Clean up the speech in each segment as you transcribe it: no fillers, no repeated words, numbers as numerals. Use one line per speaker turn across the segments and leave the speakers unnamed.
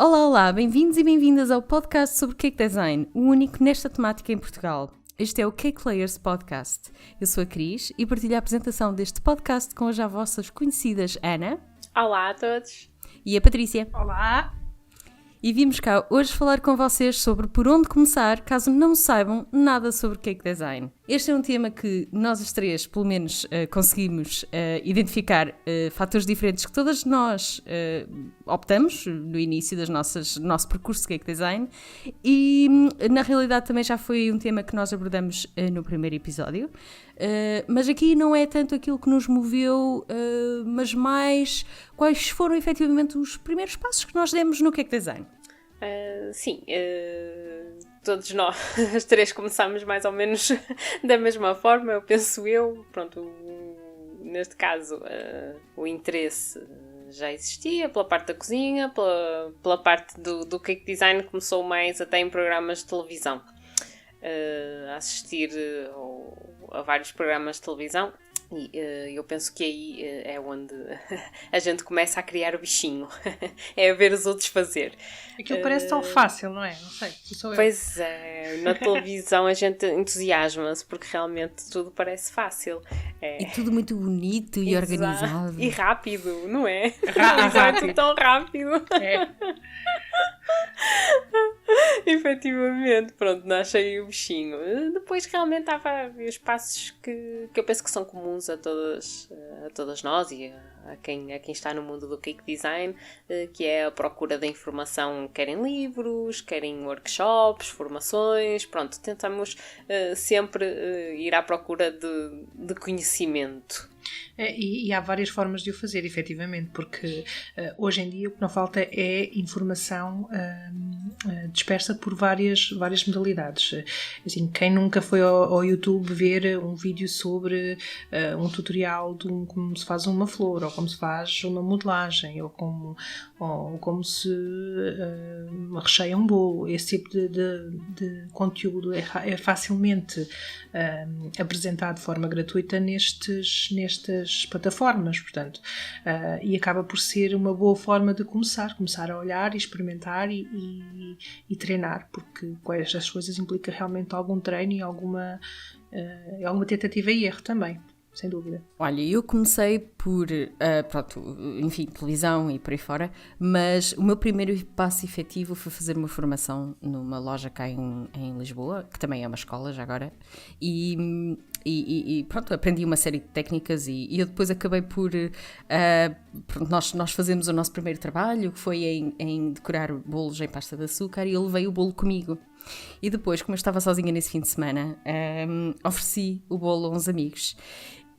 Olá, olá, bem-vindos e bem-vindas ao podcast sobre Cake Design, o único nesta temática em Portugal. Este é o Cake Layers Podcast. Eu sou a Cris e partilho a apresentação deste podcast com as já vossas conhecidas Ana.
Olá a todos.
E a Patrícia.
Olá.
E vimos cá hoje falar com vocês sobre por onde começar, caso não saibam nada sobre Cake Design. Este é um tema que nós as três, pelo menos, conseguimos identificar fatores diferentes que todas nós optamos no início do nosso percurso de Cake Design e, na realidade, também já foi um tema que nós abordamos no primeiro episódio. Mas aqui não é tanto aquilo que nos moveu, mas mais quais foram efetivamente os primeiros passos que nós demos no Cake Design.
Sim, todos nós, as três, começámos mais ou menos da mesma forma, eu penso eu. Pronto, neste caso, o interesse já existia pela parte da cozinha, pela parte do Cake Design, começou mais até em programas de televisão. A assistir a vários programas de televisão e eu penso que aí é onde a gente começa a criar o bichinho, é a ver os outros fazer.
Aquilo parece tão fácil, não é? Não sei, sou eu.
Pois é, na televisão a gente entusiasma-se porque realmente tudo parece fácil.
E tudo muito bonito e organizado.
E rápido, não é?
Rápido.
Tão rápido.
É.
Efetivamente, pronto, nasce aí o bichinho. Depois realmente há os passos que eu penso que são comuns a todas nós e a quem está no mundo do Cake Design, que é a procura da informação, quer em livros, quer em workshops, formações. Pronto, tentamos sempre ir à procura de conhecimento.
E há várias formas de o fazer, efetivamente, porque hoje em dia o que não falta é informação dispersa por várias modalidades. Assim, quem nunca foi ao YouTube ver um vídeo sobre um tutorial de como se faz uma flor, ou como se faz uma modelagem, ou como se recheia um bolo, esse tipo de conteúdo é facilmente apresentado de forma gratuita nestas plataformas, portanto, e acaba por ser uma boa forma de começar a olhar e experimentar e treinar, porque com estas coisas implica realmente algum treino e alguma tentativa e erro também, sem dúvida.
Olha, eu comecei por, enfim, televisão e por aí fora, mas o meu primeiro passo efetivo foi fazer uma formação numa loja cá em Lisboa, que também é uma escola já agora, e pronto, aprendi uma série de técnicas e eu depois acabei por, pronto, nós fazemos o nosso primeiro trabalho, que foi em decorar bolos em pasta de açúcar, e eu levei o bolo comigo. E depois, como eu estava sozinha nesse fim de semana, ofereci o bolo a uns amigos.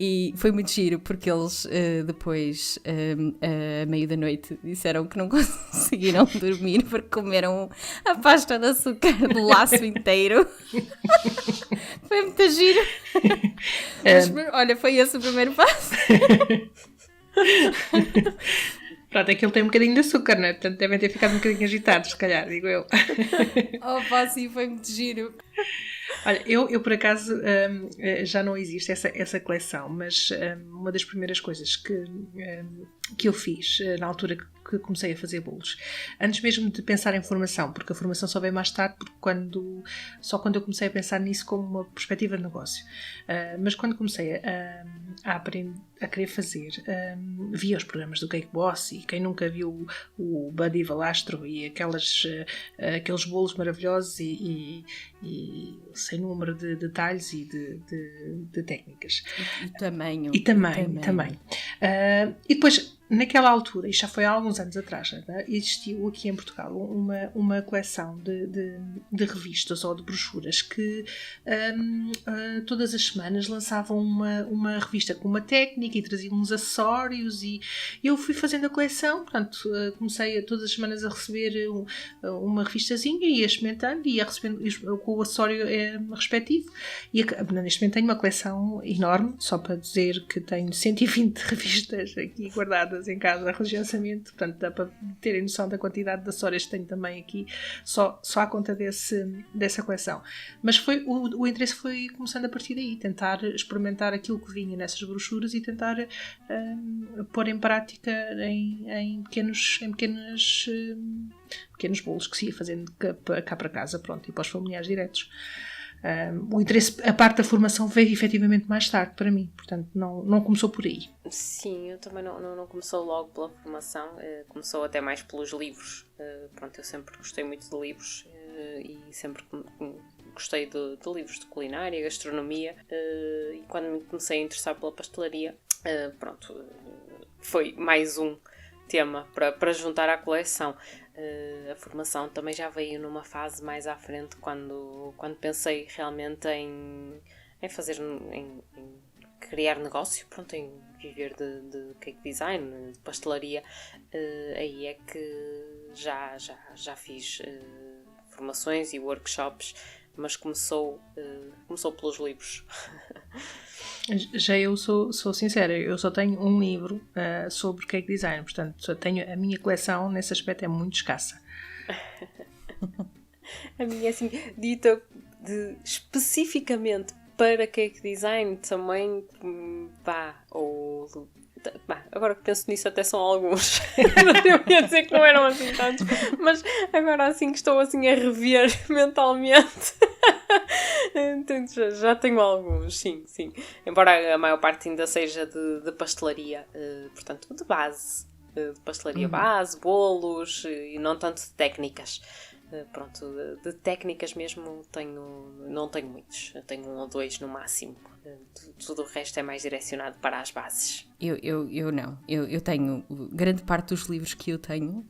E foi muito giro, porque eles depois, à meio da noite, disseram que não conseguiram dormir porque comeram a pasta de açúcar do laço inteiro. Foi muito giro. Mas, olha, foi esse o primeiro passo.
Pronto, aquilo tem um bocadinho de açúcar, não é? Portanto, devem ter ficado um bocadinho agitados, se calhar, digo eu.
Sim, foi muito giro.
Olha, eu por acaso já não existe essa coleção, mas uma das primeiras coisas que eu fiz na altura que comecei a fazer bolos, antes mesmo de pensar em formação, porque a formação só veio mais tarde, porque só quando eu comecei a pensar nisso como uma perspectiva de negócio, mas quando comecei a querer fazer, via os programas do Cake Boss, e quem nunca viu o Buddy Valastro e aqueles bolos maravilhosos e sem número de detalhes e de técnicas.
E tamanho.
Também. E depois, naquela altura, e já foi há alguns anos atrás, existiu aqui em Portugal uma coleção de revistas ou de brochuras que todas as semanas lançavam uma revista com uma técnica e traziam uns acessórios, e eu fui fazendo a coleção. Portanto, comecei todas as semanas a receber uma revistazinha e ia experimentando e ia recebendo com o acessório respectivo, e neste momento tenho uma coleção enorme, só para dizer que tenho 120 revistas aqui guardadas guardadas em casa religiosamente, portanto dá para terem noção da quantidade de histórias que tenho também aqui, só à conta dessa coleção. Mas o interesse foi começando a partir daí, tentar experimentar aquilo que vinha nessas brochuras e tentar pôr em prática em pequenos bolos que se ia fazendo cá para casa, pronto, e para os familiares diretos. O interesse, a parte da formação veio efetivamente mais tarde para mim, portanto não começou por aí.
Sim, eu também não começou logo pela formação, começou até mais pelos livros. Pronto, eu sempre gostei muito de livros e sempre gostei de livros de culinária, gastronomia, e quando me comecei a interessar pela pastelaria, pronto, foi mais um tema para juntar à coleção. A formação também já veio numa fase mais à frente, quando pensei realmente em fazer, em criar negócio, pronto, em viver de cake design, de pastelaria. Aí é que já fiz formações e workshops, mas começou pelos livros.
Já eu sou sincera, eu só tenho um livro sobre cake design, portanto só tenho, a minha coleção nesse aspecto é muito escassa.
A minha, assim, dita especificamente para cake design também, agora que penso nisso até são alguns. Eu ia dizer que não eram assim tantos, mas agora assim que estou assim a rever mentalmente, já tenho alguns, sim. Embora a maior parte ainda seja de pastelaria, portanto de base, de pastelaria base, bolos e não tanto de técnicas. Pronto, de técnicas mesmo não tenho muitos, eu tenho 1 ou 2 no máximo. Tudo o resto é mais direcionado para as bases.
Eu não. Eu tenho, grande parte dos livros que eu tenho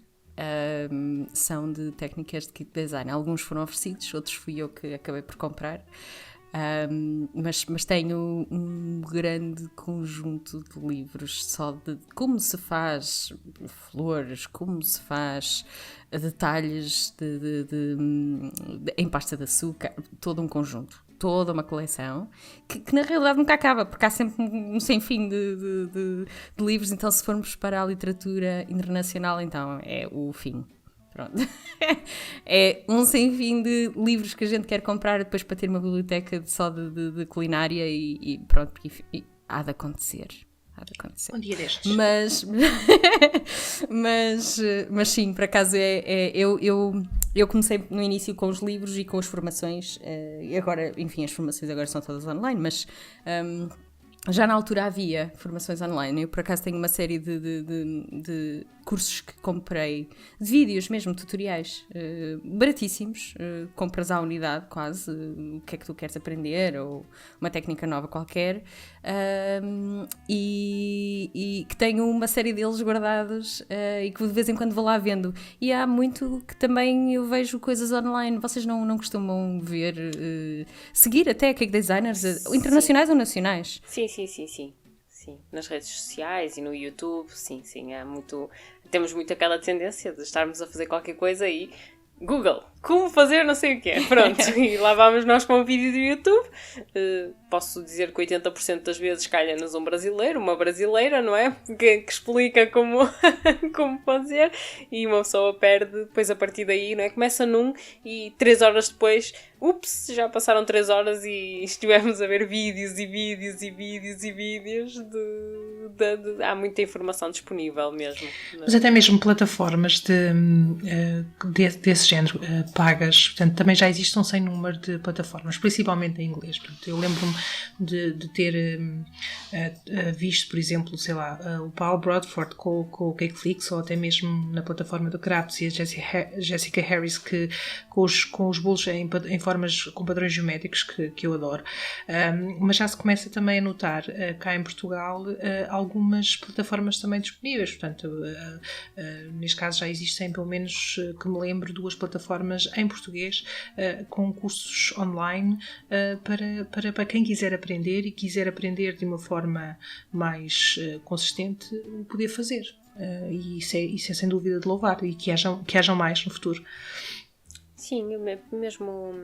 são de técnicas de kit design. Alguns foram oferecidos, outros fui eu que acabei por comprar. Mas tenho um grande conjunto de livros só de como se faz flores, como se faz detalhes em pasta de açúcar, todo um conjunto, toda uma coleção que na realidade nunca acaba, porque há sempre um sem fim de livros. Então, se formos para a literatura internacional, então é o fim. Pronto. É um sem fim de livros que a gente quer comprar depois para ter uma biblioteca só de culinária e pronto, e há de acontecer.
Um dia destes.
Mas sim, por acaso eu comecei no início com os livros e com as formações, e agora, enfim, as formações agora são todas online, mas já na altura havia formações online. Eu por acaso tenho uma série de cursos que comprei, de vídeos mesmo, tutoriais, baratíssimos, compras à unidade quase, o que é que tu queres aprender ou uma técnica nova qualquer, e que tenho uma série deles guardados e que de vez em quando vou lá vendo. E há muito que também eu vejo coisas online. Vocês não costumam ver, seguir até cake designers internacionais ou nacionais?
Sim, nas redes sociais e no YouTube, sim, temos muito aquela tendência de estarmos a fazer qualquer coisa e Google, como fazer não sei o quê, pronto, e lá vamos nós com um vídeo do YouTube. Posso dizer que 80% das vezes calha-nos um brasileiro, uma brasileira, não é? Que explica como fazer, e uma pessoa perde depois a partir daí, não é? Começa num e 3 horas depois, já passaram 3 horas e estivemos a ver vídeos há muita informação disponível mesmo.
Mas até mesmo plataformas desse género, pagas, portanto também já existe um sem número de plataformas, principalmente em inglês. Portanto, eu lembro-me de ter visto, por exemplo, sei lá, o Paul Broadford com o Cakeflix, ou até mesmo na plataforma do Crafts, e a Jessica Harris com os bolos em formas com padrões geométricos que eu adoro. Mas já se começa também a notar cá em Portugal algumas plataformas também disponíveis. Portanto, neste caso já existem, pelo menos que me lembro, 2 plataformas em português com cursos online para quem quiser aprender e quiser aprender de uma forma mais consistente, o poder fazer. E isso é sem dúvida de louvar, e que hajam mais no futuro.
Sim, mesmo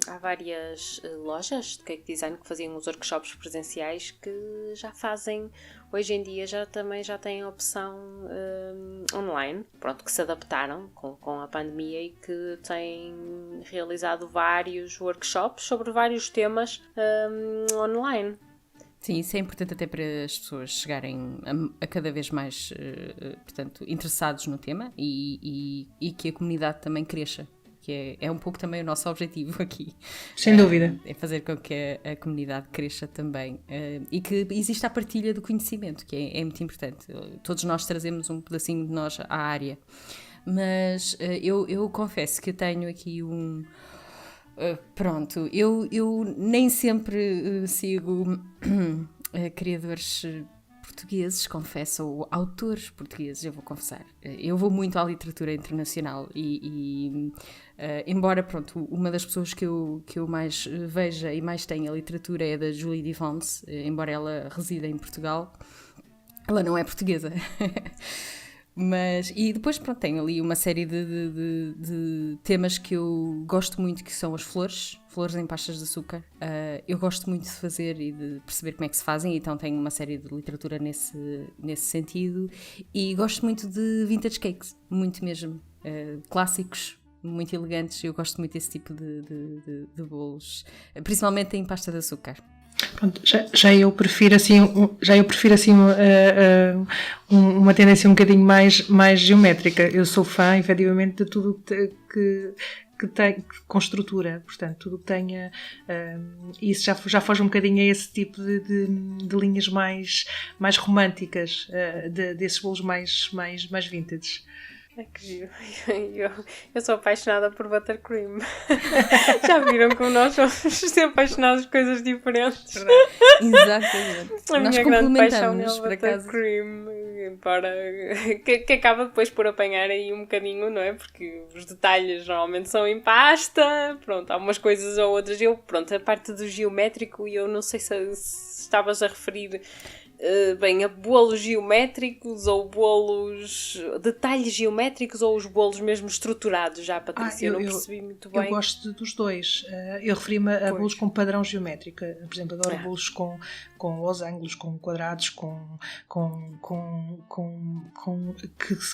há várias lojas de cake design que faziam os workshops presenciais que já fazem, hoje em dia já têm a opção online, pronto, que se adaptaram com a pandemia e que têm realizado vários workshops sobre vários temas online.
Sim, isso é importante até para as pessoas chegarem a cada vez mais, portanto, interessados no tema e que a comunidade também cresça. Que é um pouco também o nosso objetivo aqui.
Sem dúvida.
É fazer com que a comunidade cresça também. E que exista a partilha do conhecimento, que é muito importante. Todos nós trazemos um pedacinho de nós à área. Mas eu confesso que eu tenho aqui pronto, eu nem sempre sigo criadores portugueses, confesso, ou autores portugueses, eu vou confessar. Eu vou muito à literatura internacional e embora, pronto, uma das pessoas que eu mais veja e mais tenha literatura é da Julie Divance, embora ela resida em Portugal, ela não é portuguesa. Mas, e depois, pronto, tenho ali uma série de temas que eu gosto muito, que são as flores em pastas de açúcar. Eu gosto muito de fazer e de perceber como é que se fazem, então tenho uma série de literatura nesse sentido. E gosto muito de vintage cakes, muito mesmo. Clássicos, muito elegantes. Eu gosto muito desse tipo de bolos, principalmente em pasta de açúcar.
Pronto, já eu prefiro assim uma tendência um bocadinho mais geométrica. Eu sou fã, efetivamente, de tudo que tem com estrutura, portanto, tudo que tenha isso já foge um bocadinho a esse tipo de linhas mais românticas, desses bolos mais vintage.
É que giro. Eu sou apaixonada por buttercream. Já viram como nós somos apaixonados por coisas diferentes?
Exatamente.
A
nós
minha grande paixão é
por
o
acaso.
buttercream, embora que acaba depois por apanhar aí um bocadinho, não é? Porque os detalhes normalmente são em pasta, pronto, há umas coisas ou outras. Pronto, a parte do geométrico, e eu não sei se estavas a referir bem a bolos geométricos ou detalhes geométricos ou os bolos mesmo estruturados, já, Patrícia? Eu não percebi muito bem.
Eu gosto dos dois. Eu referi-me a bolos com padrão geométrico. Por exemplo, adoro bolos com losangos, com quadrados,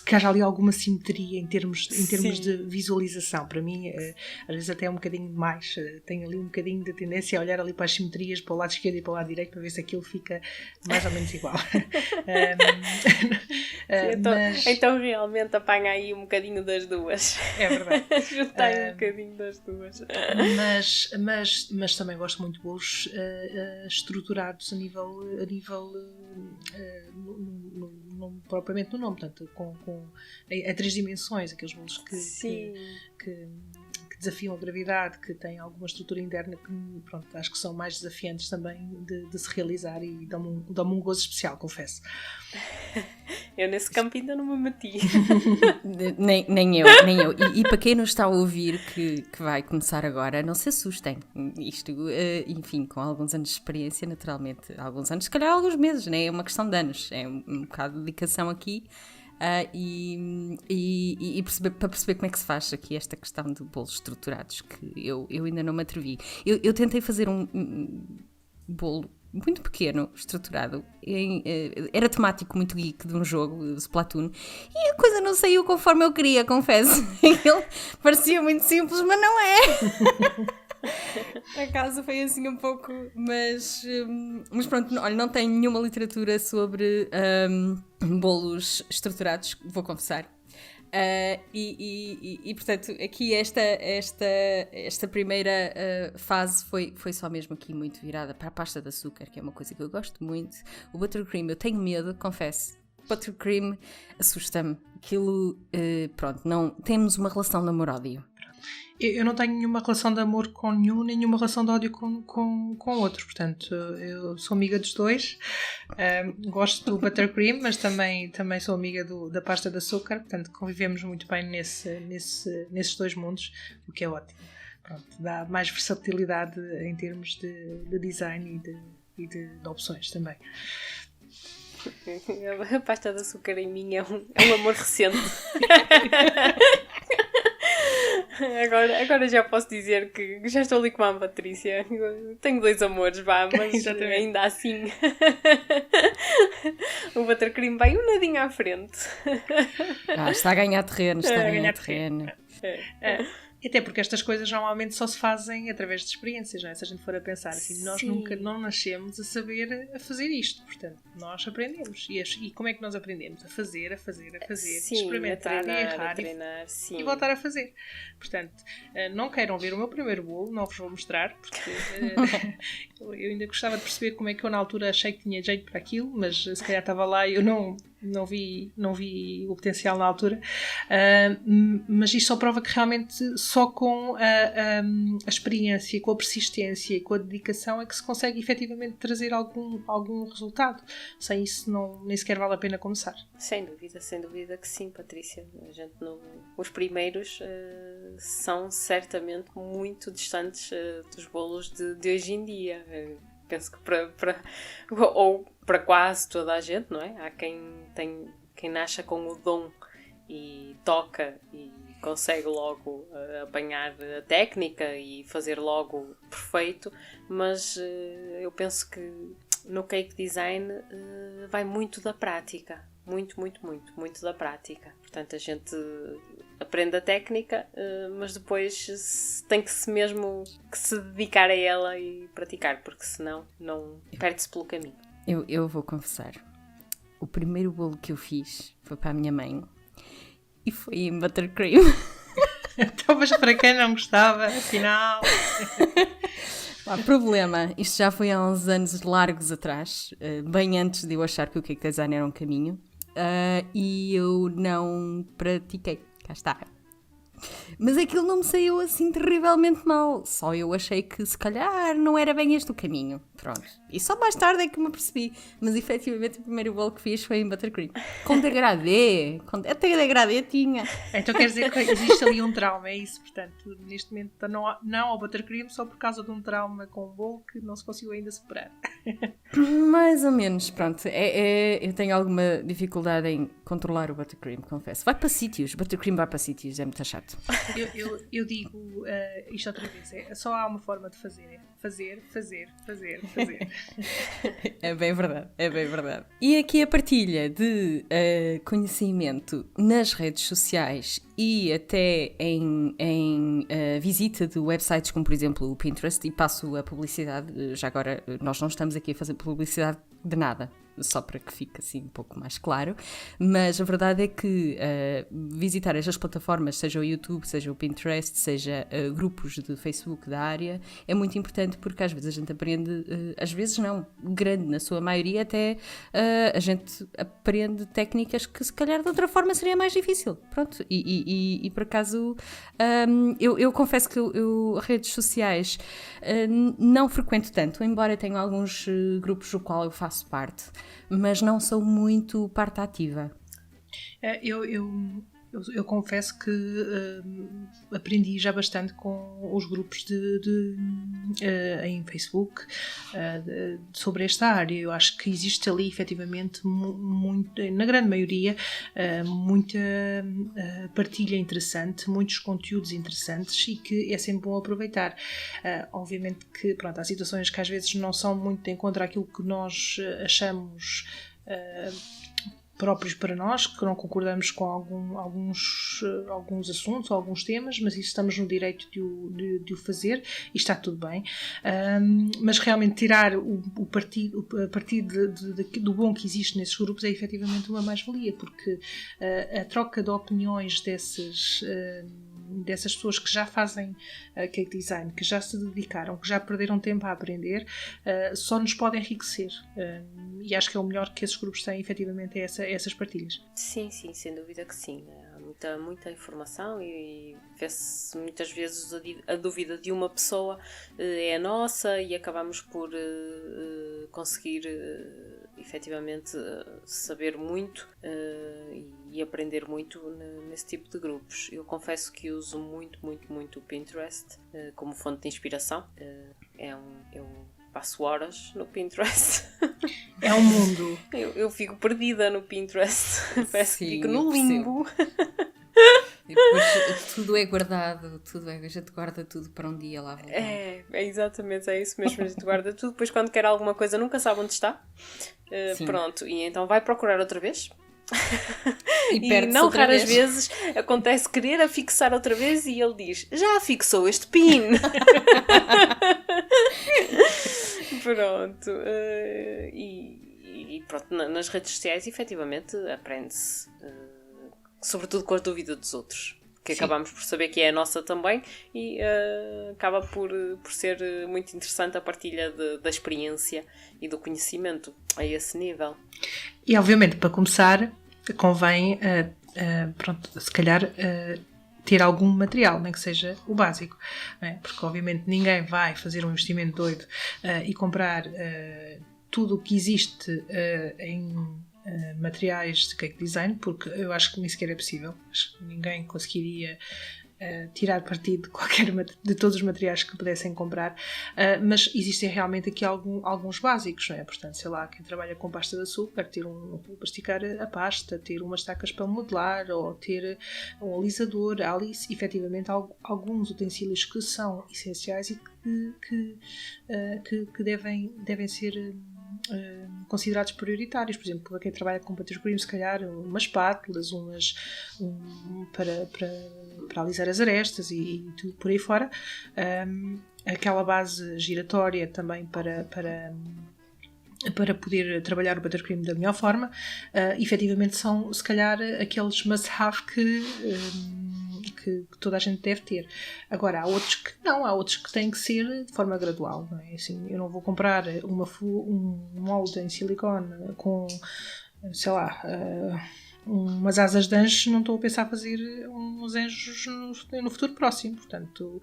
que haja ali alguma simetria em termos de visualização. Para mim, às vezes até é um bocadinho mais. Tenho ali um bocadinho de tendência a olhar ali para as simetrias, para o lado esquerdo e para o lado direito, para ver se aquilo fica mais ou menos igual.
Então realmente apanha aí um bocadinho das duas.
É verdade.
Juntei um bocadinho das duas.
Mas também gosto muito de bolos estruturados a nível propriamente no nome, portanto, a 3 dimensões, aqueles bolos que desafiam a gravidade, que têm alguma estrutura interna que, pronto, acho que são mais desafiantes também de se realizar e dão-me um gozo especial, confesso.
Eu nesse campo ainda não me meti.
nem eu. E para quem nos está a ouvir que vai começar agora, não se assustem. Isto, enfim, com alguns anos de experiência, naturalmente, alguns anos, se calhar alguns meses, né? É uma questão de anos, é um bocado de dedicação aqui. E para perceber como é que se faz aqui esta questão de bolos estruturados, que eu ainda não me atrevi. Eu tentei fazer um bolo muito pequeno, estruturado, era temático muito geek de um jogo, de Splatoon, e a coisa não saiu conforme eu queria, confesso. Ele parecia muito simples, mas não é. A casa foi assim um pouco, mas pronto, olha, não tenho nenhuma literatura sobre bolos estruturados, vou confessar. E portanto, aqui esta primeira fase foi só mesmo aqui muito virada para a pasta de açúcar, que é uma coisa que eu gosto muito. O buttercream, eu tenho medo, confesso. Buttercream assusta-me. Aquilo, pronto, não temos uma relação de amor-ódio.
Eu não tenho nenhuma relação de amor com nenhum, nem nenhuma relação de ódio com outro, portanto, eu sou amiga dos dois, gosto do buttercream, mas também sou amiga da pasta de açúcar, portanto, convivemos muito bem nesses dois mundos, o que é ótimo. Pronto, dá mais versatilidade em termos de design e de opções também.
A pasta de açúcar em mim é um amor recente. Agora já posso dizer que já estou ali com a Patrícia. Tenho 2 amores, vá, mas ainda assim o Buttercream vai um nadinho à frente.
Está a ganhar terreno, está a ganhar terreno.
Até porque estas coisas normalmente só se fazem através de experiências, não é? Se a gente for a pensar assim, nós nunca não nascemos a saber a fazer isto, portanto, nós aprendemos. E como é que nós aprendemos? A fazer, experimentar e errar
treinar,
e voltar a fazer. Portanto, não queiram ver o meu primeiro bolo, não vos vou mostrar, porque eu ainda gostava de perceber como é que eu na altura achei que tinha jeito para aquilo, mas se calhar estava lá e eu não vi o potencial na altura, mas isto só prova que realmente só com a experiência, com a persistência e com a dedicação é que se consegue efetivamente trazer algum resultado. Sem isso nem sequer vale a pena começar.
Sem dúvida que sim, Patrícia. Os primeiros são certamente muito distantes dos bolos de hoje em dia. Penso que para quase toda a gente, não é? Há quem nasça com o dom e toca e consegue logo apanhar a técnica e fazer logo perfeito, mas eu penso que no cake design vai muito da prática. Muito da prática. Portanto, a gente aprende a técnica, mas depois tem que se dedicar a ela e praticar, porque senão não perde-se pelo caminho.
Eu vou confessar, o primeiro bolo que eu fiz foi para a minha mãe e foi em buttercream.
Então, mas para quem não gostava, afinal...
Problema, isto já foi há uns anos largos atrás, bem antes de eu achar que o cake design era um caminho, e eu não pratiquei, cá está. Mas aquilo não me saiu assim terrivelmente mal, só eu achei que se calhar não era bem este o caminho, pronto. E só mais tarde é que me apercebi, mas efetivamente o primeiro bolo que fiz foi em buttercream. Com degradê, até degradê tinha.
Então quer dizer que existe ali um trauma, é isso, portanto, neste momento não ao buttercream só por causa de um trauma com o bolo que não se conseguiu ainda superar.
Mais ou menos, pronto, eu tenho alguma dificuldade em controlar o buttercream, confesso. Vai para sítios, buttercream vai para sítios, é muito chato.
Eu digo isto outra vez, só há uma forma de fazer, é fazer.
É bem verdade. E aqui a partilha de conhecimento nas redes sociais e até em visita de websites como, por exemplo, o Pinterest, e passo a publicidade, já agora nós não estamos aqui a fazer publicidade de nada, só para que fique assim um pouco mais claro, mas a verdade é que visitar estas plataformas, seja o YouTube, seja o Pinterest, seja grupos de Facebook da área, é muito importante porque às vezes a gente aprende, às vezes não, grande, na sua maioria até a gente aprende técnicas que se calhar de outra forma seria mais difícil, pronto, e por acaso eu confesso que eu redes sociais não frequento tanto, embora tenha alguns grupos do qual eu faço parte, mas não sou muito parte ativa.
Eu confesso que aprendi já bastante com os grupos em Facebook sobre esta área. Eu acho que existe ali efetivamente na grande maioria muita partilha interessante, muitos conteúdos interessantes e que é sempre bom aproveitar. Obviamente que pronto, há situações que às vezes não são muito de encontro àquilo que nós achamos próprios para nós, que não concordamos com alguns assuntos, alguns temas, mas isso estamos no direito de o fazer e está tudo bem. Mas realmente tirar o partido do bom que existe nesses grupos é efetivamente uma mais-valia, porque a troca de opiniões dessas pessoas que já fazem cake design, que já se dedicaram, que já perderam tempo a aprender, só nos pode enriquecer. E acho que é o melhor que esses grupos têm, efetivamente, é essas partilhas.
Sim, sem dúvida que sim. Há muita informação e vê-se muitas vezes a dúvida de uma pessoa é a nossa e acabamos por conseguir efetivamente saber muito e aprender muito nesse tipo de grupos. Eu confesso que uso muito o Pinterest como fonte de inspiração. Eu passo horas no Pinterest.
É um mundo.
Eu fico perdida no Pinterest. Parece que fico no limbo.
Eu Depois tudo é guardado, a gente guarda tudo para um dia lá voltar.
É exatamente, é isso mesmo, a gente guarda tudo, depois quando quer alguma coisa nunca sabe onde está. Pronto, e então vai procurar outra vez. E não raras vezes acontece querer afixar outra vez e ele diz: já afixou este pin. Pronto. E pronto, nas redes sociais efetivamente aprende-se, sobretudo com a dúvida dos outros, que acabamos por saber que é a nossa também, e acaba por ser muito interessante a partilha da experiência e do conhecimento a esse nível.
E obviamente, para começar, convém, pronto, se calhar, ter algum material, nem que seja o básico, não é? Porque obviamente ninguém vai fazer um investimento doido e comprar tudo o que existe em materiais de cake design, porque eu acho que nem sequer é possível. Acho que ninguém conseguiria tirar partido de todos os materiais que pudessem comprar, mas existem realmente aqui alguns básicos, não é? Portanto, sei lá, quem trabalha com pasta de açúcar, ter para esticar a pasta, ter umas tacas para modelar, ou ter um alisador. Há ali, efetivamente, alguns utensílios que são essenciais e que devem ser considerados prioritários. Por exemplo, para quem trabalha com buttercream, se calhar umas espátulas, para alisar as arestas e tudo por aí fora. Aquela base giratória também para poder trabalhar o buttercream da melhor forma. Efetivamente são, se calhar, aqueles must-have que toda a gente deve ter. Agora, há outros que não, há outros que têm que ser de forma gradual, não é? Assim, eu não vou comprar um molde em silicone com, sei lá, umas asas de anjos, não estou a pensar fazer uns anjos no futuro próximo. Portanto,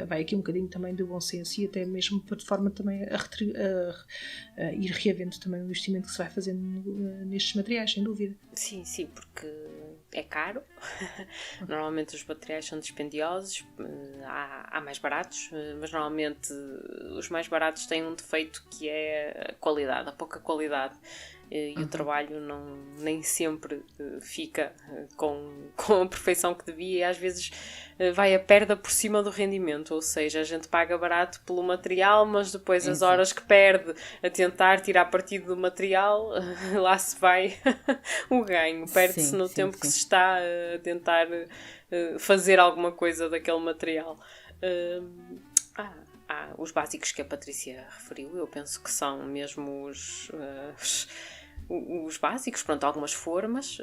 vai aqui um bocadinho também do bom senso e até mesmo de forma também a ir reavendo também o investimento que se vai fazendo nestes materiais, sem dúvida.
Sim, porque é caro. Normalmente os materiais são dispendiosos, há mais baratos, mas normalmente os mais baratos têm um defeito que é a qualidade, a pouca qualidade. E o trabalho nem sempre fica com a perfeição que devia, e às vezes vai a perda por cima do rendimento, ou seja, a gente paga barato pelo material, mas depois as horas que perde a tentar tirar partido do material, lá se vai o ganho, perde-se no tempo que se está a tentar fazer alguma coisa daquele material. Os básicos que a Patrícia referiu, eu penso que são mesmo os básicos, pronto, algumas formas,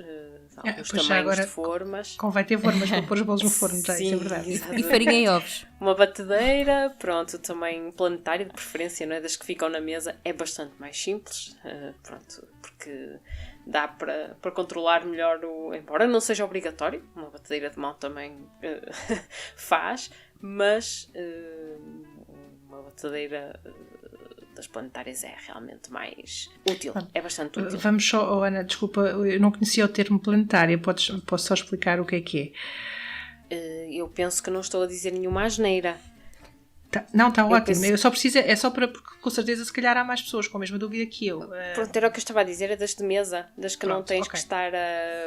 alguns tamanhos de formas.
Convém ter formas para pôr os bolos no forno, já,
sim,
isso é verdade.
E farinha e ovos.
Uma batedeira, pronto, também planetário, de preferência, não é? Das que ficam na mesa, é bastante mais simples, pronto, porque dá para controlar melhor embora não seja obrigatório, uma batedeira de mão também faz, mas uma batedeira das planetárias é realmente mais útil, é bastante útil.
Vamos só, Ana, desculpa, eu não conhecia o termo planetária, posso só explicar o que é?
Eu penso que não estou a dizer nenhuma asneira.
Não, está ótimo. Eu só preciso, porque com certeza se calhar há mais pessoas com a mesma dúvida que eu.
Pronto, era o que eu estava a dizer, é das de mesa, das que não tens que estar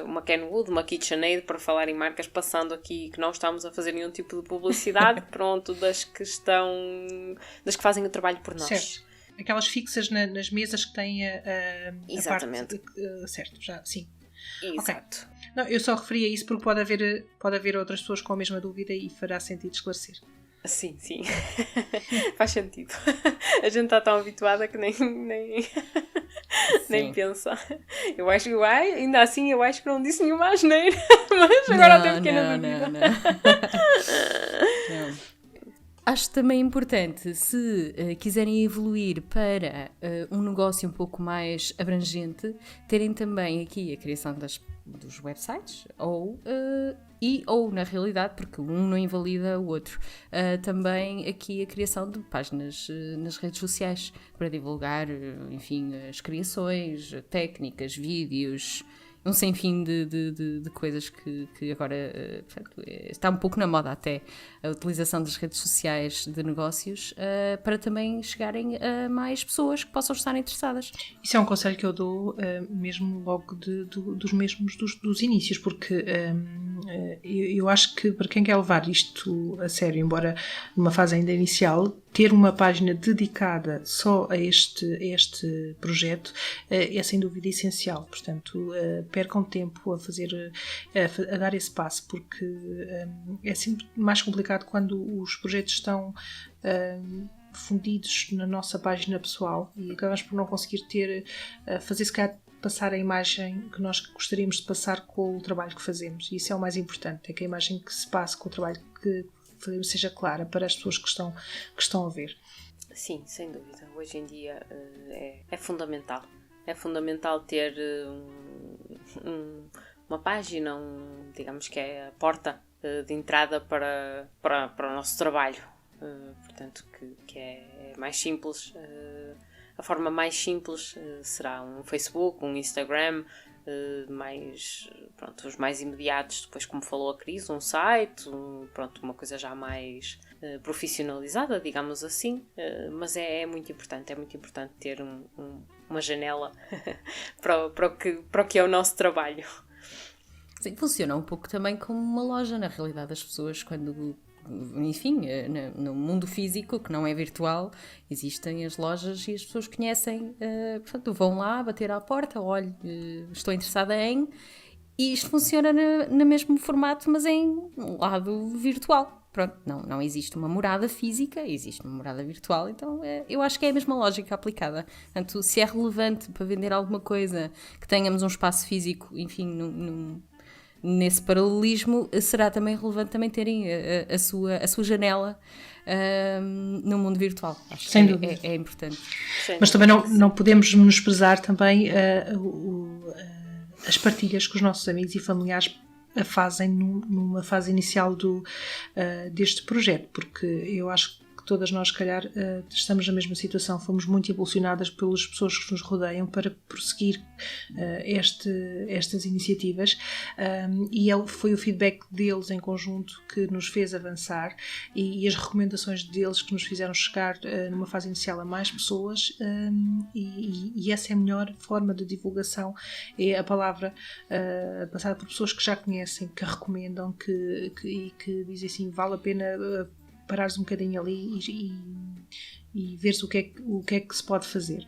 uma Kenwood, uma KitchenAid, para falar em marcas, passando aqui, que não estamos a fazer nenhum tipo de publicidade, pronto, das que fazem o trabalho por nós.
Certo. Aquelas fixas nas mesas que têm a
exatamente.
Parte certo, já, sim.
Exato.
Okay. Não, eu só referi a isso porque pode haver outras pessoas com a mesma dúvida e fará sentido esclarecer.
Sim. Faz sentido. A gente está tão habituada que nem pensa. Eu acho que ainda assim eu acho que não disse nenhuma asneira, mas agora tenho pequena dúvida.
Não. Acho também importante, se quiserem evoluir para um negócio um pouco mais abrangente, terem também aqui a criação dos websites, ou na realidade, porque um não invalida o outro, também aqui a criação de páginas nas redes sociais para divulgar, enfim, as criações, técnicas, vídeos, um sem fim de coisas que agora portanto, está um pouco na moda até a utilização das redes sociais de negócios para também chegarem a mais pessoas que possam estar interessadas.
Isso é um conselho que eu dou mesmo logo dos inícios, porque eu acho que para quem quer levar isto a sério, embora numa fase ainda inicial, ter uma página dedicada só a este projeto é sem dúvida essencial. Portanto, percam tempo a dar esse passo, porque é sempre mais complicado quando os projetos estão fundidos na nossa página pessoal e acabamos por não conseguir fazer se calhar passar a imagem que nós gostaríamos de passar com o trabalho que fazemos. E isso é o mais importante, é que a imagem que se passe com o trabalho que fazemos seja clara para as pessoas que estão a ver.
Sim, sem dúvida. Hoje em dia é fundamental. É fundamental ter uma página, digamos que é a porta de entrada para o nosso trabalho. Portanto, que é mais simples. A forma mais simples será um Facebook, um Instagram, os mais imediatos, depois, como falou a Cris, um site, uma coisa já mais profissionalizada, digamos assim, mas é muito importante ter uma janela para o que é o nosso trabalho.
Sim, funciona um pouco também como uma loja, na realidade. As pessoas, quando, enfim, no mundo físico, que não é virtual, existem as lojas e as pessoas conhecem, portanto, vão lá bater à porta, olha, estou interessada em... E isto funciona no mesmo formato, mas em um lado virtual. Pronto, não existe uma morada física, existe uma morada virtual, então eu acho que é a mesma lógica aplicada. Portanto, se é relevante para vender alguma coisa que tenhamos um espaço físico, enfim, nesse paralelismo, será também relevante também terem a sua janela no mundo virtual. Acho
Sem
que
dúvida.
É importante.
Mas também não podemos menosprezar também as partilhas que os nossos amigos e familiares fazem numa fase inicial deste projeto, porque eu acho que todas nós, se calhar, estamos na mesma situação, fomos muito impulsionadas pelas pessoas que nos rodeiam para prosseguir estas iniciativas, e foi o feedback deles em conjunto que nos fez avançar e as recomendações deles que nos fizeram chegar numa fase inicial a mais pessoas, e essa é a melhor forma de divulgação, é a palavra passada por pessoas que já conhecem, que a recomendam, e que dizem assim, vale a pena parares um bocadinho ali e veres o que é que se pode fazer,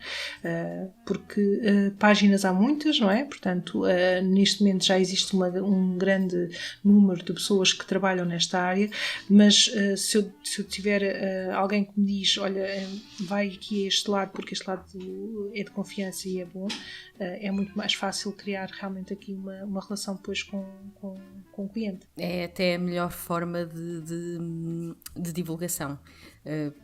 porque páginas há muitas, não é? Portanto, neste momento já existe um grande número de pessoas que trabalham nesta área, mas se eu tiver alguém que me diz, olha, vai aqui a este lado porque este lado é de confiança e é bom, é muito mais fácil criar realmente aqui uma relação depois com o cliente.
É até a melhor forma de divulgação,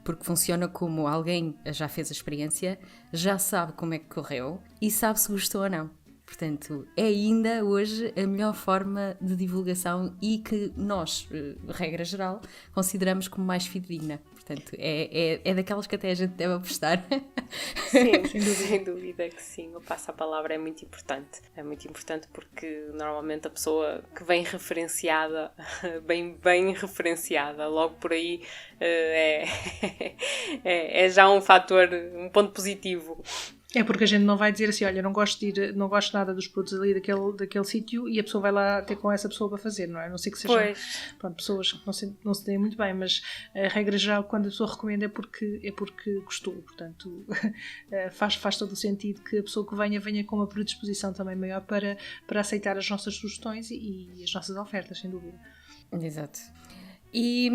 porque funciona como alguém já fez a experiência, já sabe como é que correu e sabe se gostou ou não. Portanto, é ainda hoje a melhor forma de divulgação e que nós, regra geral, consideramos como mais fidedigna. Portanto, é daquelas que até a gente deve apostar.
Sim, sem dúvida que sim. O passo-a-palavra é muito importante. É muito importante porque normalmente a pessoa que vem referenciada, bem referenciada, logo por aí é já um fator, um ponto positivo.
É porque a gente não vai dizer assim, olha, não gosto nada dos produtos ali daquele sítio, e a pessoa vai lá ter com essa pessoa para fazer, não é? A não ser que sejam pessoas que não se deem muito bem, mas a regra geral, quando a pessoa recomenda, é porque gostou. Portanto, faz todo o sentido que a pessoa que venha com uma predisposição também maior para aceitar as nossas sugestões e as nossas ofertas, sem dúvida.
Exato. E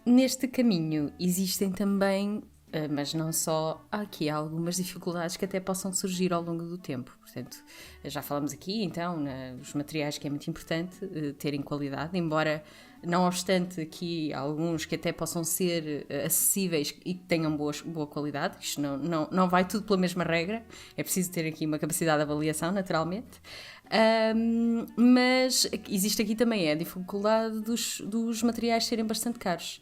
neste caminho existem também... mas não só, há aqui algumas dificuldades que até possam surgir ao longo do tempo. Portanto, já falamos aqui, então, os materiais, que é muito importante terem qualidade, embora, não obstante aqui alguns que até possam ser acessíveis e que tenham boa qualidade, isto não vai tudo pela mesma regra, é preciso ter aqui uma capacidade de avaliação, naturalmente. Mas existe aqui também a dificuldade dos materiais serem bastante caros.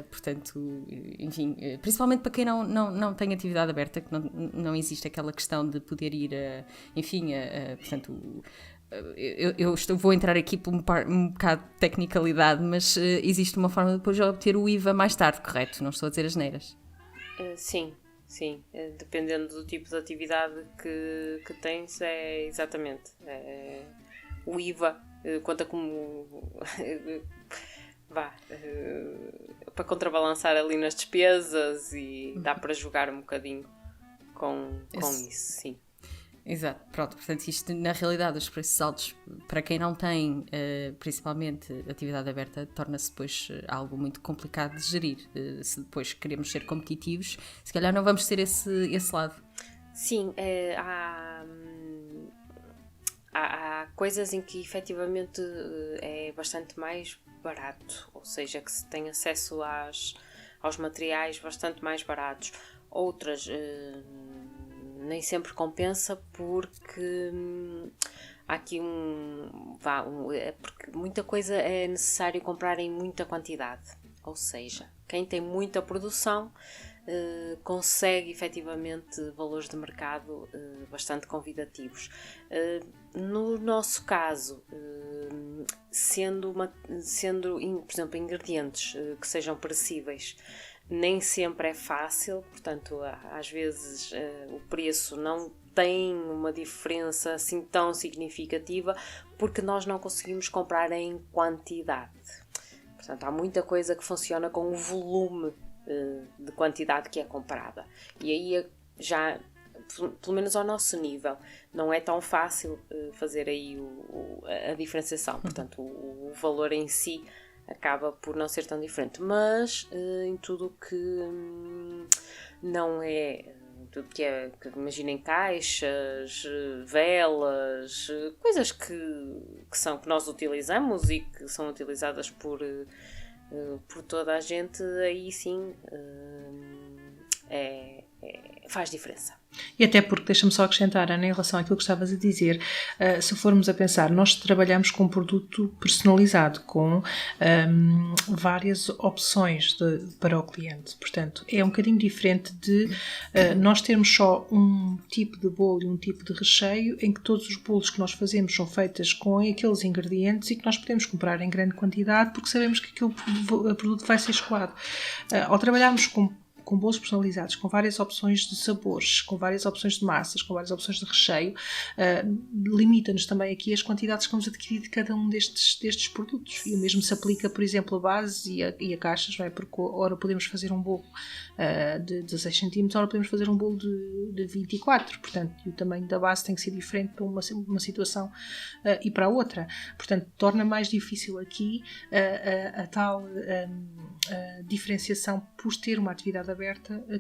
Portanto, enfim, principalmente para quem não tem atividade aberta, que não existe aquela questão de poder ir, portanto, vou entrar aqui por um bocado de tecnicalidade, mas existe uma forma de depois obter o IVA mais tarde, correto? Não estou a dizer asneiras.
Sim. Dependendo do tipo de atividade que tens, é exatamente. O IVA conta como para contrabalançar ali nas despesas e dá para jogar um bocadinho com isso, sim.
Exato, pronto, portanto isto na realidade os preços altos para quem não tem principalmente atividade aberta torna-se depois algo muito complicado de gerir, se depois queremos ser competitivos se calhar não vamos ter esse lado.
Sim, há coisas em que efetivamente é bastante mais barato, ou seja, que se tem acesso aos materiais bastante mais baratos. Outras nem sempre compensa porque há aqui porque muita coisa é necessário comprar em muita quantidade, ou seja, quem tem muita produção consegue efetivamente valores de mercado bastante convidativos. No nosso caso, sendo por exemplo, ingredientes que sejam perecíveis, nem sempre é fácil, portanto, às vezes o preço não tem uma diferença assim tão significativa porque nós não conseguimos comprar em quantidade. Portanto, há muita coisa que funciona com o volume de quantidade que é comprada. E aí já, pelo menos ao nosso nível, não é tão fácil fazer aí a diferenciação. Portanto, o valor em si acaba por não ser tão diferente. Mas em tudo que não é... Tudo que imaginem caixas, velas, coisas que nós utilizamos e que são utilizadas por toda a gente, aí sim faz diferença.
E até porque, deixa-me só acrescentar, Ana, em relação àquilo que estavas a dizer, se formos a pensar, nós trabalhamos com um produto personalizado, com várias opções para o cliente. Portanto, é um bocadinho diferente de nós termos só um tipo de bolo e um tipo de recheio, em que todos os bolos que nós fazemos são feitos com aqueles ingredientes e que nós podemos comprar em grande quantidade porque sabemos que aquele produto vai ser escoado. Ao trabalharmos com bolos personalizados, com várias opções de sabores, com várias opções de massas, com várias opções de recheio, limita-nos também aqui as quantidades que vamos adquirir de cada um destes produtos. E o mesmo se aplica, por exemplo, a base e a caixas, não é? Porque ora podemos fazer um bolo de 16 cm, ora podemos fazer um bolo de 24, portanto, e o tamanho da base tem que ser diferente para uma situação e para a outra. Portanto, torna mais difícil aqui a tal diferenciação por ter uma atividade aberta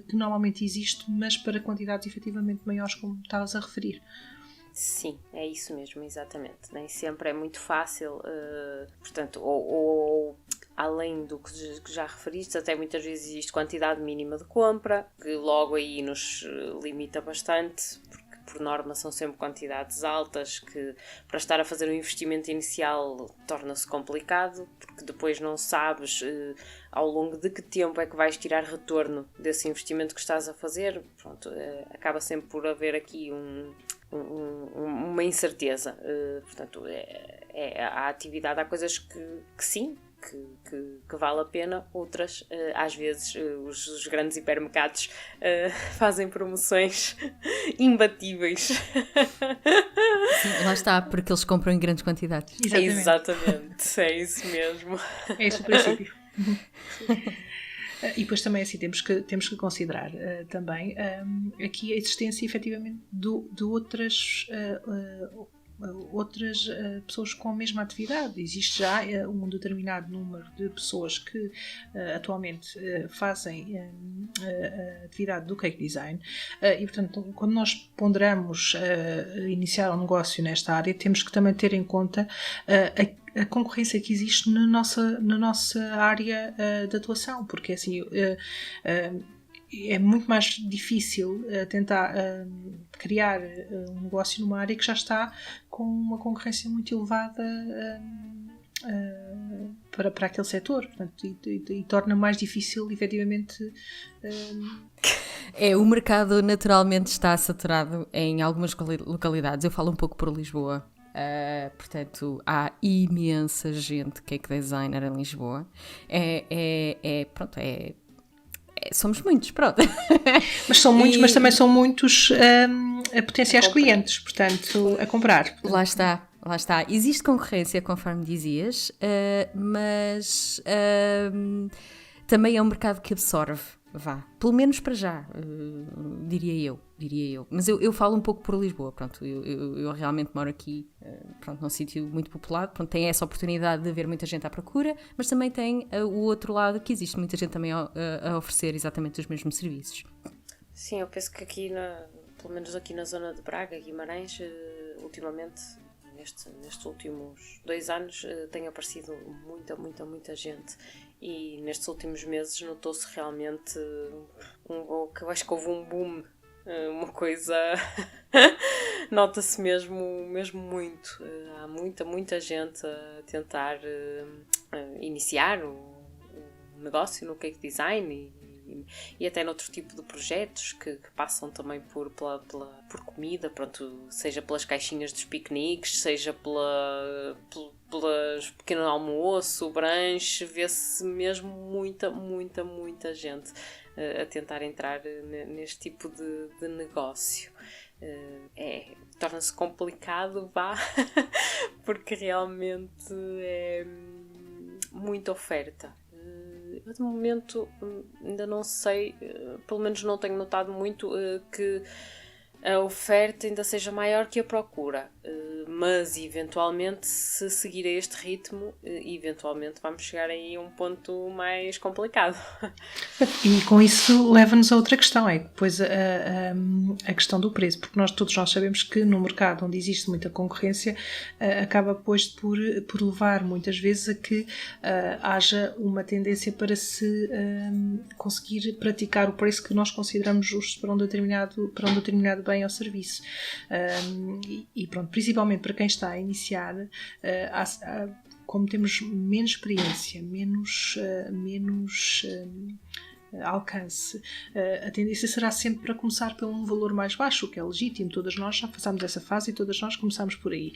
que normalmente existe, mas para quantidades efetivamente maiores, como estavas a referir.
Sim, é isso mesmo, exatamente. Nem sempre é muito fácil, portanto, ou além do que já referiste, até muitas vezes existe quantidade mínima de compra, que logo aí nos limita bastante, porque por norma são sempre quantidades altas, que para estar a fazer um investimento inicial torna-se complicado, porque depois não sabes ao longo de que tempo é que vais tirar retorno desse investimento que estás a fazer. Pronto, acaba sempre por haver aqui uma incerteza. Portanto, a atividade, há coisas que sim, que vale a pena, outras às vezes os grandes hipermercados fazem promoções imbatíveis.
Sim, lá está, porque eles compram em grandes quantidades.
Exatamente, é isso mesmo.
É esse o princípio. E depois também assim temos que considerar também aqui a existência efetivamente de outras pessoas com a mesma atividade. Existe já um determinado número de pessoas que atualmente fazem a atividade do cake design e, portanto, quando nós ponderamos iniciar um negócio nesta área, temos que também ter em conta a concorrência que existe na nossa área de atuação, porque assim é muito mais difícil tentar criar um negócio numa área que já está com uma concorrência muito elevada para aquele setor, portanto, e torna mais difícil, efetivamente.
O mercado naturalmente está saturado em algumas localidades. Eu falo um pouco por Lisboa. Portanto, há imensa gente cake designer em Lisboa. Pronto, somos muitos, pronto.
Mas são muitos, mas também são muitos potenciais clientes, portanto, a comprar.
Lá está. Lá está. Existe concorrência, conforme dizias, mas também é um mercado que absorve, vá. Pelo menos para já, diria eu. Mas eu falo um pouco por Lisboa, pronto. Eu realmente moro aqui, pronto, num sítio muito populado, pronto, tem essa oportunidade de haver muita gente à procura, mas também tem o outro lado, que existe muita gente também a oferecer exatamente os mesmos serviços.
Sim, eu penso que aqui, pelo menos aqui na zona de Braga, Guimarães, ultimamente, nestes últimos 2 anos, tem aparecido muita gente, e nestes últimos meses notou-se realmente que eu acho que houve um boom, uma coisa nota-se mesmo muito. Há muita gente a tentar iniciar um negócio no cake design e até noutro tipo de projetos que passam também por comida, pronto, seja pelas caixinhas dos piqueniques, seja pelas pequeno almoço, brunch, vê-se mesmo muita gente a tentar entrar neste tipo de negócio. Torna-se complicado, porque realmente é muita oferta. Eu, de momento, ainda não sei, pelo menos não tenho notado muito que a oferta ainda seja maior que a procura, mas eventualmente, se seguir a este ritmo, eventualmente vamos chegar aí a um ponto mais complicado.
E com isso leva-nos a outra questão, é depois a questão do preço, porque todos nós sabemos que no mercado onde existe muita concorrência acaba depois por levar muitas vezes a que haja uma tendência para se conseguir praticar o preço que nós consideramos justo para um determinado bem ou serviço. E pronto, principalmente para quem está a iniciar, como temos menos experiência, menos alcance, a tendência será sempre para começar por um valor mais baixo, o que é legítimo. Todas nós já passamos essa fase e todas nós começamos por aí.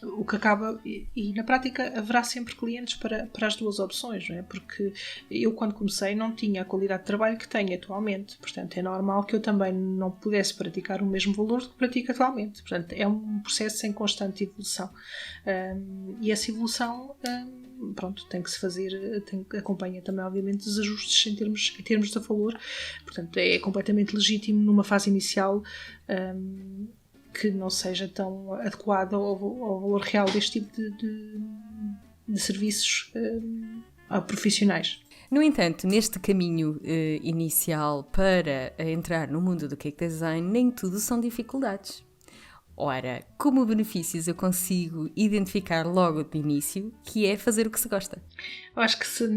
O que acaba, e na prática haverá sempre clientes para as duas opções, não é? Porque eu, quando comecei, não tinha a qualidade de trabalho que tenho atualmente, portanto é normal que eu também não pudesse praticar o mesmo valor que pratico atualmente. Portanto, é um processo em constante evolução, e essa evolução pronto, tem que se fazer, acompanha também obviamente os ajustes em termos de valor. Portanto, é completamente legítimo numa fase inicial que não seja tão adequada ao valor real deste tipo de serviços profissionais.
No entanto, neste caminho inicial para entrar no mundo do cake design, nem tudo são dificuldades. Ora, como benefícios eu consigo identificar logo de início, que é fazer o que se gosta?
Eu acho que se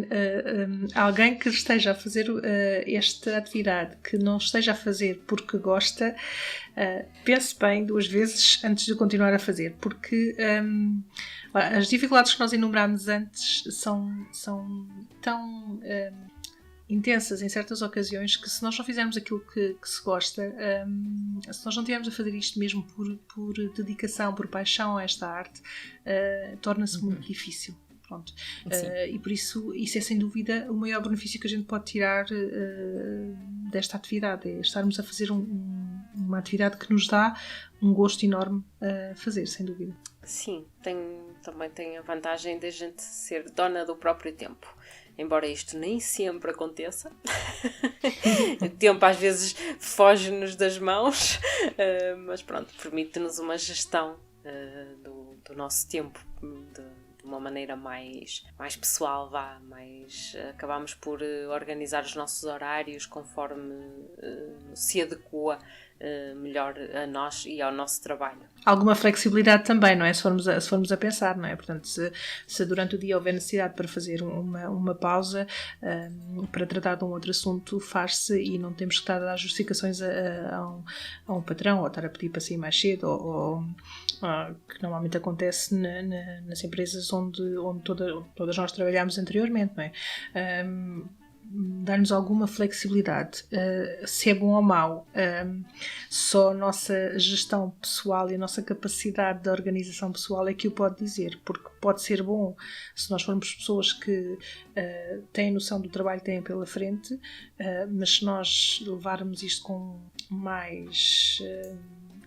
alguém que esteja a fazer esta atividade, que não esteja a fazer porque gosta, pense bem 2 vezes antes de continuar a fazer, porque as dificuldades que nós enumerámos antes são tão intensas em certas ocasiões que, se nós não fizermos aquilo que se gosta, se nós não estivermos a fazer isto mesmo por dedicação, por paixão a esta arte, torna-se muito difícil. Pronto. E por isso é sem dúvida o maior benefício que a gente pode tirar desta atividade, é estarmos a fazer uma atividade que nos dá um gosto enorme a fazer, sem dúvida.
Sim, também tem a vantagem de a gente ser dona do próprio tempo. Embora isto nem sempre aconteça, o tempo às vezes foge-nos das mãos, mas pronto, permite-nos uma gestão do nosso tempo de uma maneira mais pessoal, acabamos por organizar os nossos horários conforme se adequa melhor a nós e ao nosso trabalho.
Alguma flexibilidade também, não é? Se formos a pensar, não é? Portanto, se durante o dia houver necessidade para fazer uma pausa para tratar de um outro assunto, faz-se, e não temos que estar a dar justificações a um patrão, ou estar a pedir para sair mais cedo, ou que normalmente acontece nas empresas onde todas nós trabalhámos anteriormente, não é? Dar-nos alguma flexibilidade, se é bom ou mau, só a nossa gestão pessoal e a nossa capacidade de organização pessoal é que o pode dizer, porque pode ser bom se nós formos pessoas que têm noção do trabalho que têm pela frente, mas se nós levarmos isto com mais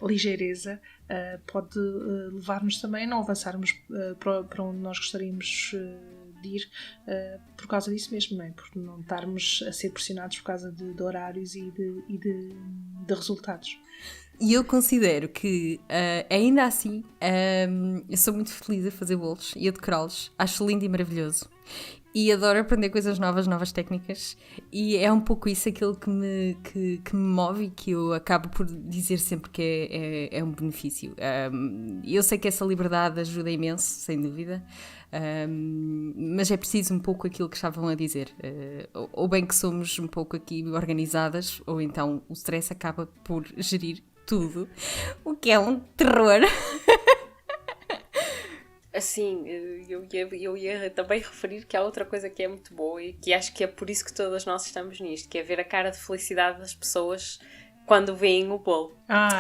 ligeireza pode levar-nos também a não avançarmos para onde nós gostaríamos de ir por causa disso mesmo, não é? Por não estarmos a ser pressionados por causa de horários e de resultados.
E eu considero que, ainda assim, eu sou muito feliz a fazer bolos e a decorá-los. Acho lindo e maravilhoso. E adoro aprender coisas novas técnicas. E é um pouco isso aquilo que me move e que eu acabo por dizer sempre que é um benefício. Eu sei que essa liberdade ajuda imenso, sem dúvida. Mas é preciso um pouco aquilo que estavam a dizer. Ou bem que somos um pouco aqui organizadas, ou então o stress acaba por gerir tudo, o que é um terror.
Assim, eu ia também referir que há outra coisa que é muito boa e que acho que é por isso que todas nós estamos nisto, que é ver a cara de felicidade das pessoas quando veem o bolo.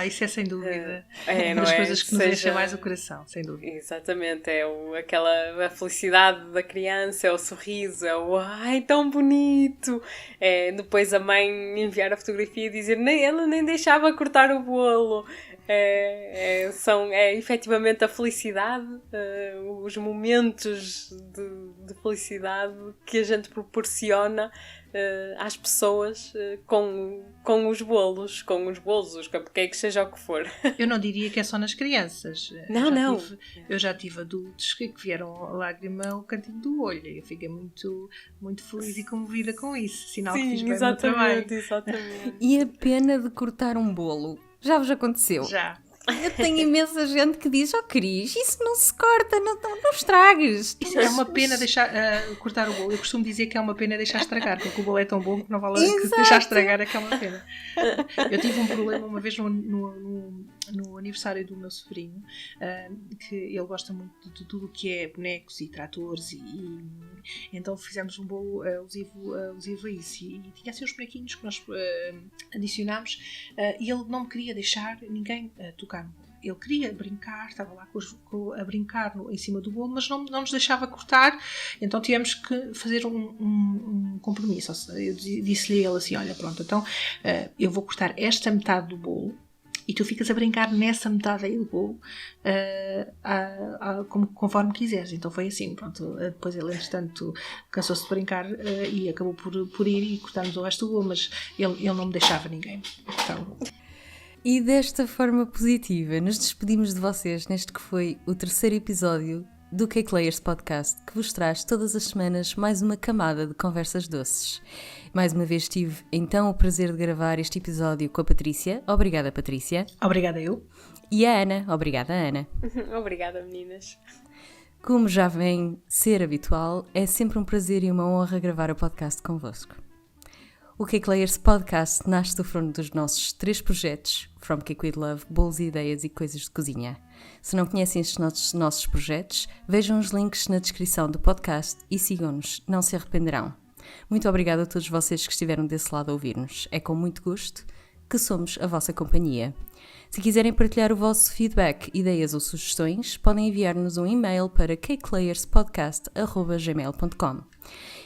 Isso é sem dúvida uma das coisas que nos enche mais o coração, sem dúvida.
Exatamente, a felicidade da criança, é o sorriso, é o ai, tão bonito. Depois a mãe enviar a fotografia e dizer ela nem deixava cortar o bolo. É efetivamente a felicidade, os momentos de felicidade que a gente proporciona às pessoas com os bolos, os cupcakes, seja o que for.
Eu não diria que é só nas crianças. Eu já tive adultos que vieram a lágrima ao cantinho do olho. Eu fiquei muito, muito feliz e comovida com isso. Sinal que fiz bem o meu trabalho.
Exatamente.
E a pena de cortar um bolo? Já vos aconteceu?
Já.
Eu tenho imensa gente que diz: Cris, isso não se corta, não estragues.
Isso é uma pena deixar cortar o bolo. Eu costumo dizer que é uma pena deixar estragar, porque o bolo é tão bom que não vale a pena deixar estragar, é que é uma pena. Eu tive um problema uma vez no aniversário do meu sobrinho, que ele gosta muito de tudo o que é bonecos e tratores, e então fizemos um bolo alusivo a isso. E tinha assim uns bonequinhos que nós adicionámos, e ele não me queria deixar ninguém tocar. Ele queria brincar, estava lá a brincar em cima do bolo, mas não nos deixava cortar, então tivemos que fazer um compromisso. Eu disse-lhe ele assim: olha, pronto, então eu vou cortar esta metade do bolo e tu ficas a brincar nessa metade aí do bolo conforme quiseres. Então foi assim, pronto. Depois ele, entretanto, cansou-se de brincar e acabou por ir e cortarmos o resto do bolo, mas ele não me deixava ninguém. Então...
E desta forma positiva, nos despedimos de vocês neste que foi o 3º episódio do Cake Layers Podcast, que vos traz todas as semanas mais uma camada de conversas doces. Mais uma vez tive então o prazer de gravar este episódio com a Patrícia. Obrigada, Patrícia.
Obrigada eu.
E a Ana. Obrigada, Ana.
Obrigada, meninas.
Como já vem ser habitual, é sempre um prazer e uma honra gravar o podcast convosco. O Cake Layers Podcast nasce do forno dos nossos 3 projetos, From Cake with Love, Bolos e Ideias e Coisas de Cozinha. Se não conhecem estes nossos projetos, vejam os links na descrição do podcast e sigam-nos, não se arrependerão. Muito obrigada a todos vocês que estiveram desse lado a ouvir-nos. É com muito gosto que somos a vossa companhia. Se quiserem partilhar o vosso feedback, ideias ou sugestões, podem enviar-nos um e-mail para cakelayerspodcast@gmail.com.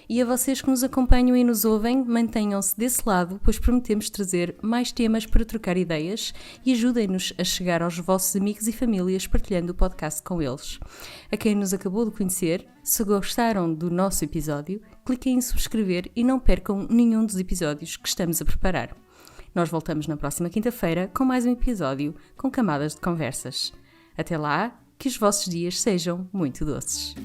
E a vocês que nos acompanham e nos ouvem, mantenham-se desse lado, pois prometemos trazer mais temas para trocar ideias e ajudem-nos a chegar aos vossos amigos e famílias partilhando o podcast com eles. A quem nos acabou de conhecer, se gostaram do nosso episódio, cliquem em subscrever e não percam nenhum dos episódios que estamos a preparar. Nós voltamos na próxima quinta-feira com mais um episódio com camadas de conversas. Até lá, que os vossos dias sejam muito doces.